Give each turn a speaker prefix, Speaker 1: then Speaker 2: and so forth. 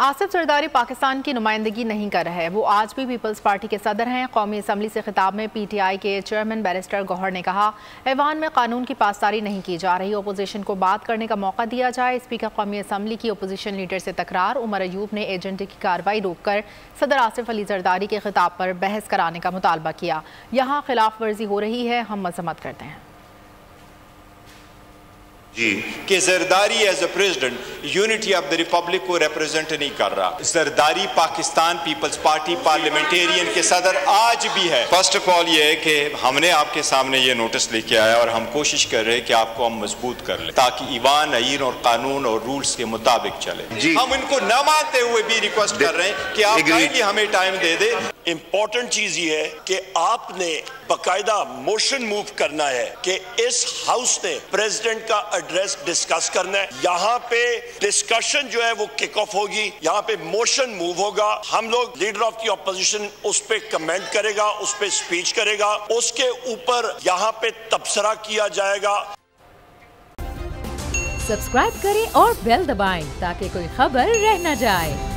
Speaker 1: आसिफ जरदारी पाकिस्तान की नुमाइंदगी नहीं कर रहे। वो आज भी पीपल्स पार्टी के सदर हैं। कौमी असम्बली से खिताब में PTI के चेयरमैन बैरिस्टर गौहर ने कहा, ऐवान में कानून की पासदारी नहीं की जा रही, अपोजिशन को बात करने का मौका दिया जाए। स्पीकर कौमी असम्बली की अपोजिशन लीडर से तकरार। उमर अयूब ने एजेंडे की कार्रवाई रोककर सदर आसिफ अली जरदारी के खिताब पर बहस कराने का मुतालबा किया। यहाँ खिलाफ वर्जी हो रही है, हम मजम्मत करते हैं
Speaker 2: कि Zardari as a president unity of the republic को रिप्रेजेंट नहीं कर रहा। Zardari Pakistan Peoples Party Parliamentarians के सदर आज भी है। फर्स्ट ऑफ ऑल ये है कि हमने आपके सामने ये नोटिस लेके आया और हम कोशिश कर रहे हैं कि आपको हम मजबूत कर लें ताकि ईवान, आईन और कानून और रूल्स के मुताबिक चले। हम इनको न मानते हुए भी रिक्वेस्ट कर रहे हैं कि आप काइंडली हमें टाइम दे दे।
Speaker 3: इंपॉर्टेंट चीज ये है कि आपने बाकायदा मोशन मूव करना है कि इस हाउस ने प्रेसिडेंट का एड्रेस डिस्कस करना है। यहाँ पे डिस्कशन जो है वो किक ऑफ होगी, यहाँ पे मोशन मूव होगा। हम लोग लीडर ऑफ द ऑपोजिशन उस पे कमेंट करेगा, उस पे स्पीच करेगा, उसके ऊपर यहाँ पे तबसरा किया जाएगा।
Speaker 4: सब्सक्राइब करें और बेल दबाएं ताकि कोई खबर रह न जाए।